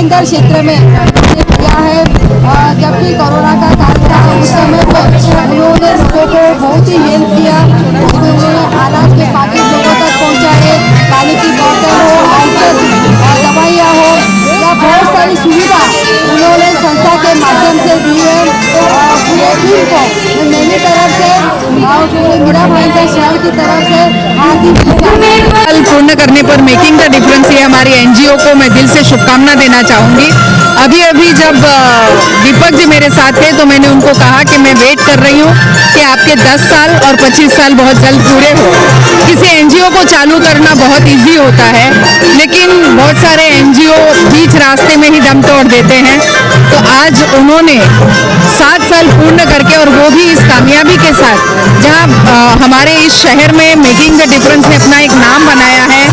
भाईंदर क्षेत्र में किया है। जबकि कोरोना का काल था उस समय में उन्होंने लोगों को बहुत ही हेल्प किया। उन्होंने अनाज के पैकेट लोगों तक पहुँचाए, पानी की बोतल हो, औषध दवाइयाँ हो या बहुत सारी सुविधा उन्होंने संस्था के माध्यम से दी है। पूरे टीम को मेरी तरफ से और पूरे मीरा भाईंदर शहर की तरफ से हार्दिक शुभकामनाएं। पूर्ण करने पर मेकिंग द डिफरेंस ये हमारी एनजीओ को मैं दिल से शुभकामना देना चाहूँगी। अभी जब दीपक जी मेरे साथ थे तो मैंने उनको कहा कि मैं वेट कर रही हूँ कि आपके 10 साल और 25 साल बहुत जल्द पूरे हो। किसी एनजीओ को चालू करना बहुत इजी होता है, लेकिन बहुत सारे एनजीओ बीच रास्ते में ही दम तोड़ देते हैं। तो आज उन्होंने 7 साल पूर्ण करके, और वो भी इस कामयाबी के साथ, जहाँ हमारे इस शहर में मेकिंग द डिफरेंस ने अपना एक नाम बनाया है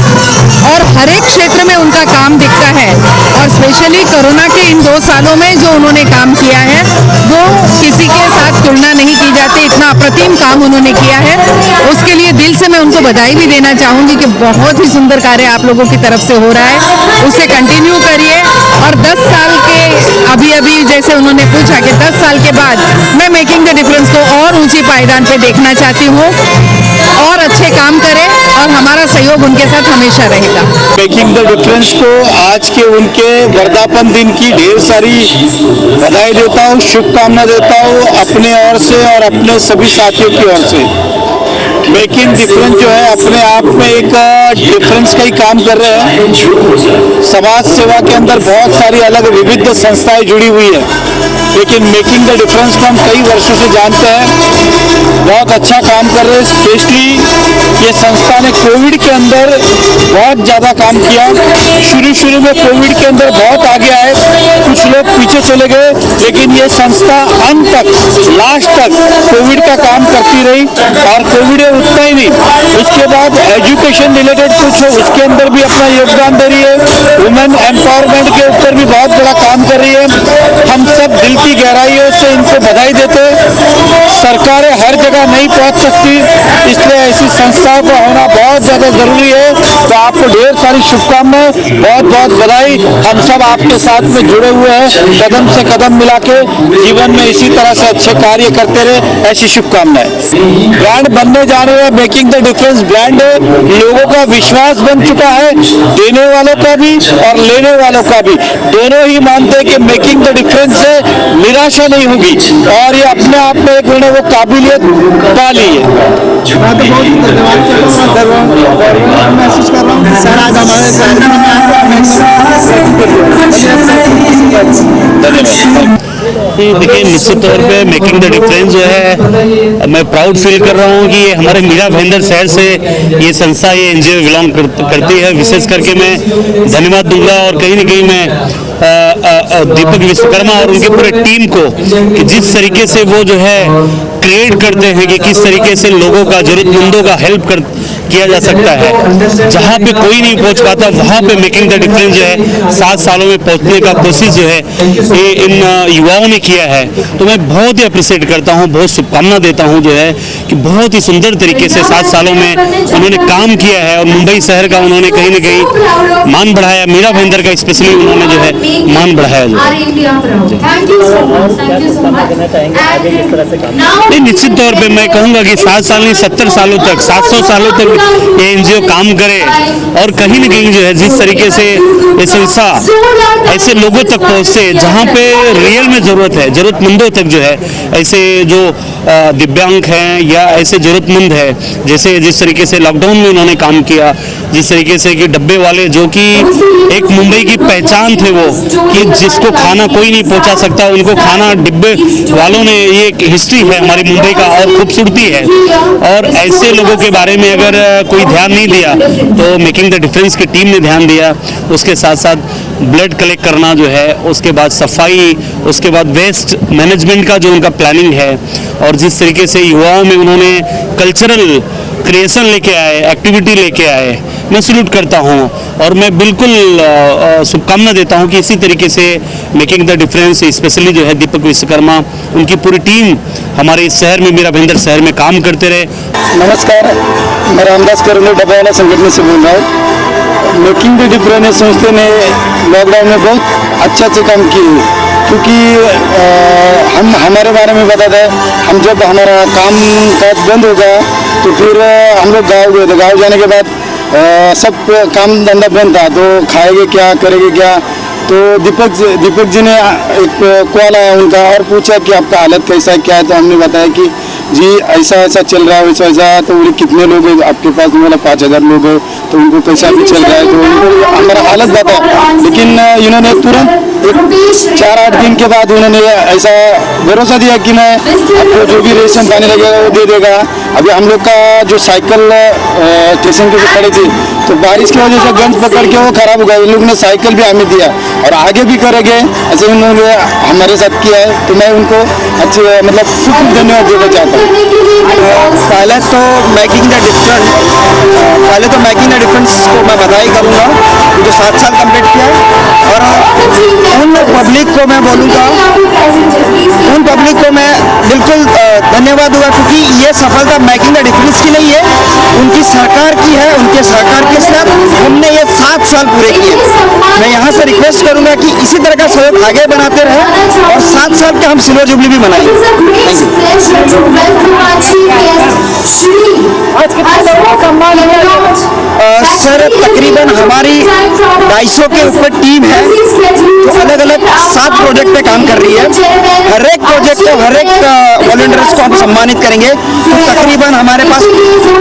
और हर एक क्षेत्र में उनका काम दिखता है। और स्पेशली कोरोना के इन 2 सालों में जो उन्होंने काम किया है वो किसी के साथ तुलना नहीं की जाती। इतना अप्रतिम काम उन्होंने किया है, उसके लिए दिल से मैं उनको बधाई भी देना चाहूँगी कि बहुत ही सुंदर कार्य आप लोगों की तरफ से हो रहा है, उसे कंटिन्यू करिए। और 10 साल के अभी जैसे उन्होंने पूछा कि 10 साल के बाद मैं मेकिंग द डिफरेंस को और ऊंची पायदान पे देखना चाहती हूँ, और अच्छे काम करें और हमारा सहयोग उनके साथ हमेशा रहेगा। मेकिंग द डिफरेंस को आज के उनके वर्धापन दिन की ढेर सारी बधाई देता हूँ, शुभकामना देता हूँ अपने ओर से और अपने सभी साथियों की ओर से। मेकिंग डिफरेंस जो है अपने आप में एक डिफरेंस का ही काम कर रहे हैं। समाज सेवा के अंदर बहुत सारी अलग विविध संस्थाएं जुड़ी हुई है, लेकिन मेकिंग द डिफरेंस को हम कई वर्षों से जानते हैं, बहुत अच्छा काम कर रहे हैं। स्पेशली ये संस्था ने कोविड के अंदर बहुत ज़्यादा काम किया। शुरू में कोविड के अंदर बहुत आगे आए, कुछ लोग पीछे चले गए, लेकिन ये संस्था अंत तक, लास्ट तक कोविड का काम करती रही। और कोविड उतना ही नहीं, उसके बाद एजुकेशन रिलेटेड कुछ उसके अंदर भी अपना योगदान दे रही है। वुमेन एम्पावरमेंट के ऊपर भी बहुत बड़ा काम कर रही है। हम सब दिल की गहराइयों से इनको बधाई देते हैं। सरकारें हर जगह नहीं पहुंच सकती, इसलिए ऐसी संस्थाओं का होना बहुत ज़्यादा ज़रूरी है। तो आपको ढेर सारी शुभकामनाएं, बहुत बहुत बधाई। हम सब आपके साथ में जुड़े हुए हैं, कदम से कदम मिला के जीवन में इसी तरह से अच्छे कार्य करते रहे, ऐसी शुभकामनाएं। ब्रांड बनने जा रहे हैं, मेकिंग द डिफरेंस ब्रांड है, लोगों का विश्वास बन चुका है, देने वालों का भी और लेने वालों का भी। दोनों ही मानते हैं कि मेकिंग द डिफरेंस से निराशा नहीं होगी, और ये अपने आप में एक उन्होंने वो काबिलियत पा ली है। मैं तो बहुत महसूस कर रहा हूँ कि सर आज हमारे देखिए, निश्चित तौर पे मेकिंग द डिफरेंस जो है मैं प्राउड फील कर रहा हूँ कि ये हमारे मीरा भाईंदर शहर से ये संस्था, ये एनजीओ बिलोंग करती है। विशेष करके मैं धन्यवाद दूंगा, और कहीं ना कहीं मैं दीपक विश्वकर्मा और उनके पूरे टीम को कि जिस तरीके से वो जो है क्रिएट करते हैं कि किस तरीके से लोगों का, जरूरतमंदों का हेल्प किया जा सकता है। जहाँ पे कोई नहीं पहुँच पाता वहाँ पे मेकिंग द डिफरेंस जो है 7 सालों में पहुँचने का कोशिश जो है ये इन युवाओं ने किया है। तो मैं बहुत ही अप्रिशिएट करता हूँ, बहुत शुभकामना देता हूँ जो है कि बहुत ही सुंदर तरीके से 7 सालों में उन्होंने काम किया है, और मुंबई शहर का उन्होंने कहीं ना कहीं मान बढ़ाया। मीरा भाईंदर का स्पेशली उन्होंने जो है मान बढ़ाया। नहीं, निश्चित तौर पे मैं कहूँगा कि 7 साल नहीं 70 सालों तक, 700 सालों तक ये एनजीओ काम करे, और कहीं ना कहीं जो है जिस तरीके से ये संस्था ऐसे लोगों तक पहुँचते जहाँ पे रियल में ज़रूरत है, ज़रूरतमंदों तक जो है, ऐसे जो दिव्यांग हैं या ऐसे ज़रूरतमंद है, जैसे जिस तरीके से लॉकडाउन में उन्होंने काम किया, जिस तरीके से कि डब्बे वाले जो कि एक मुंबई की पहचान थे, वो कि जिसको खाना कोई नहीं पहुंचा सकता उनको खाना डिब्बे वालों ने, ये एक हिस्ट्री है हमारी मुंबई का और खूबसूरती है। और ऐसे लोगों के बारे में अगर कोई ध्यान नहीं दिया तो मेकिंग द डिफरेंस की टीम ने ध्यान दिया। उसके साथ साथ ब्लड कलेक्ट करना जो है, उसके बाद सफाई, उसके बाद वेस्ट मैनेजमेंट का जो उनका प्लानिंग है, और जिस तरीके से युवाओं में उन्होंने कल्चरल क्रिएशन लेके आए, एक्टिविटी लेके आए, मैं सल्यूट करता हूं। और मैं बिल्कुल शुभकामना देता हूं कि इसी तरीके से मेकिंग द डिफरेंस, स्पेशली जो है दीपक विश्वकर्मा, उनकी पूरी टीम हमारे इस शहर में, मीरा भाईंदर शहर में काम करते रहे। नमस्कार, मैं रामदास करोने डब्बावाला संगठन से बोल रहा हूँ। मेकिंग द डिफरेंस संस्था ने लॉकडाउन में बहुत अच्छे काम किए, क्योंकि हम हमारे बारे में बताते हैं। हम जब हमारा काम काज बंद होगा तो फिर हम लोग गाँव गए थे। गाँव जाने के बाद सब काम धंधा बंद था, तो खाएंगे क्या, करेंगे क्या। तो दीपक जी ने एक कॉल आया उनका और पूछा कि आपका हालत कैसा है, क्या है। तो हमने बताया कि जी ऐसा ऐसा चल रहा है, वैसा वैसा। तो बोले कितने लोग हैं आपके पास? बोला 5000 लोग हैं। तो उनको कैसा भी चल रहा है, तो उनको हमारा हालत बताया। लेकिन इन्होंने तुरंत 4-8 दिन के बाद उन्होंने ऐसा भरोसा दिया कि मैं आपको जो भी रेशन पानी लगेगा वो दे देगा। अभी हम लोग का जो साइकिल स्टेशन के खड़े थे, तो बारिश की वजह से गंज पकड़ के वो खराब हो गया। इन लोगों ने साइकिल भी हमें दिया और आगे भी करेंगे ऐसे उन्होंने हमारे साथ किया है। तो मैं उनको अच्छे मतलब शुक्र धन्यवाद देना चाहता हूँ। पहले तो मेकिंग द डिफरेंस को मैं बधाई करूँगा, जो 7 साल कंप्लीट किया है। और उन पब्लिक को मैं बोलूँगा, उन पब्लिक को मैं बिल्कुल धन्यवाद दूंगा, क्योंकि ये सफलता मेकिंग द डिफरेंस की नहीं है, उनकी सरकार की है। उनके सरकार के साथ हमने ये 7 साल पूरे किए। मैं यहाँ से रिक्वेस्ट करूँगा कि इसी तरह का सहयोग आगे बनाते रहे और 7 साल के हम सिल्वर जुबली भी मनाएं। सर तकरीबन हमारी 250 के ऊपर टीम है, तो अलग अलग 7 प्रोजेक्ट पे काम कर रही है। हर एक प्रोजेक्ट को, हर एक वॉलंटियर्स को हम सम्मानित करेंगे। तो तकरीबन हमारे पास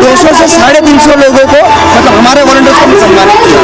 200 से 350 लोगों को, मतलब हमारे वॉलंटियर्स को सम्मानित किया।